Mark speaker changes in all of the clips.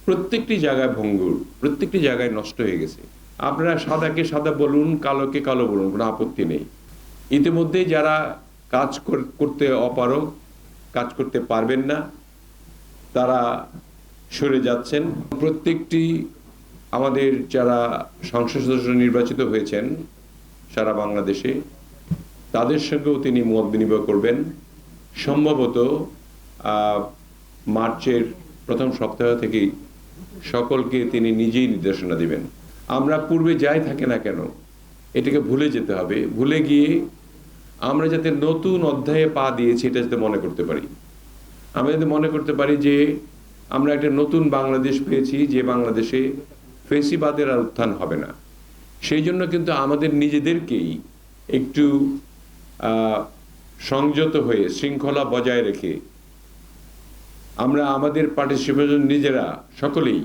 Speaker 1: প্রত্যেকটি জায়গায় ভঙ্গুর, প্রত্যেকটি জায়গায় নষ্ট হয়ে গেছে। আপনারা সাদাকে সাদা বলুন, কালোকে কালো বলুন, কোনো আপত্তি নেই। ইতিমধ্যে যারা কাজ করতে অপারগ, কাজ করতে পারবেন না, তারা সরে যাচ্ছেন। প্রত্যেকটি আমাদের যারা সংসদ সদস্য নির্বাচিত হয়েছেন সারা বাংলাদেশে, তাদের সঙ্গেও তিনি মত বিনিময় করবেন। সম্ভবত মার্চের প্রথম সপ্তাহ থেকেই সকলকে তিনি নিজেই নির্দেশনা দিবেন। আমরা পূর্বে যাই থাকে না কেন, এটাকে ভুলে যেতে হবে। ভুলে গিয়ে আমরা যাতে নতুন অধ্যায়ে পা দিয়েছি এটা যাতে মনে করতে পারি। আমরা যাতে মনে করতে পারি যে আমরা একটা নতুন বাংলাদেশ পেয়েছি, যে বাংলাদেশে ফেসিবাদের আর উত্থান হবে না। সেই জন্য কিন্তু আমাদের নিজেদেরকেই একটু সংযত হয়ে শৃঙ্খলা বজায় রেখে আমরা আমাদের পার্টিসিপেশন নিজেরা সকলেই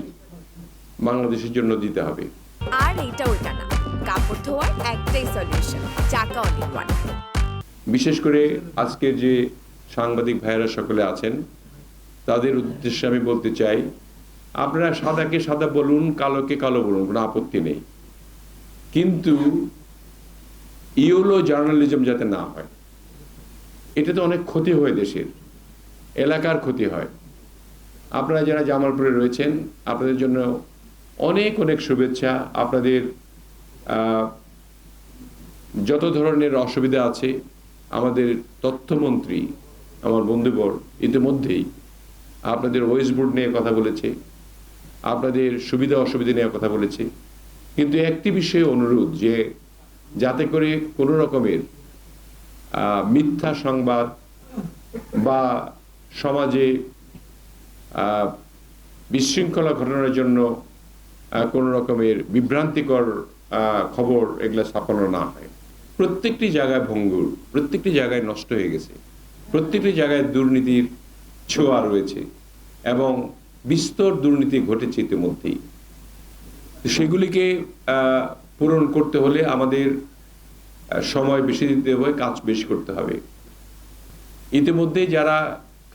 Speaker 1: বাংলাদেশের জন্য দিতে হবে।
Speaker 2: আর এটা ওইটা না, কাপড় ধোয়ার একটাই সলিউশন, চাকা অল ইন ওয়ান।
Speaker 1: বিশেষ করে আজকে যে সাংবাদিক ভাইয়েরা সকলে আছেন, তাদের উদ্দেশ্যে আমি বলতে চাই, আপনারা সাদাকে সাদা বলুন, কালোকে কালো বলুন, কোনো আপত্তি নেই। কিন্তু ইয়োলো জার্নালিজম যাতে না হয়। এটা তো অনেক ক্ষতি হয়, দেশের এলাকার ক্ষতি হয়। আপনারা যারা জামালপুরে রয়েছেন, আপনাদের জন্য অনেক অনেক শুভেচ্ছা। আপনাদের যত ধরনের অসুবিধা আছে, আমাদের তথ্যমন্ত্রী আমার বন্ধুবর ইতিমধ্যেই আপনাদের ওয়েস্ট বোর্ড নিয়ে কথা বলেছে, আপনাদের সুবিধা অসুবিধা নিয়ে কথা বলেছে। কিন্তু একটি বিষয়ে অনুরোধ, যে যাতে করে কোনো রকমের মিথ্যা সংবাদ বা সমাজে বিশৃঙ্খলা ঘটানোর জন্য কোনো রকমের বিভ্রান্তিকর খবর এগুলা ছাপানো না হয়। প্রত্যেকটি জায়গায় ভঙ্গুর, প্রত্যেকটি জায়গায় নষ্ট হয়ে গেছে, প্রত্যেকটি জায়গায় দুর্নীতির ছোঁয়া রয়েছে এবং বিস্তর দুর্নীতি ঘটেছে ইতিমধ্যেই। সেগুলিকে পূরণ করতে হলে আমাদের সময় বেশি দিতে হবে, কাজ বেশি করতে হবে। ইতিমধ্যে যারা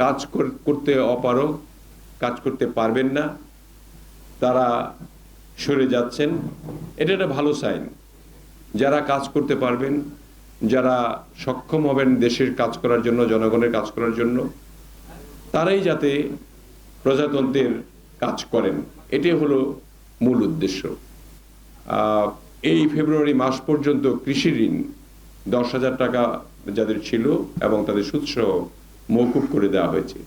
Speaker 1: কাজ করতে অপারগ, কাজ করতে পারবেন না, তারা সরে যাচ্ছেন। এটা একটা ভালো সাইন। যারা কাজ করতে পারবেন, যারা সক্ষম হবেন দেশের কাজ করার জন্য, জনগণের কাজ করার জন্য, তারাই যাতে প্রজাতন্ত্রের কাজ করেন, এটাই হলো মূল উদ্দেশ্য। এই ফেব্রুয়ারি মাস পর্যন্ত কৃষি ঋণ 10,000 টাকা যাদের ছিল এবং তাদের সুদসহ মওকুফ করে দেওয়া হয়েছে।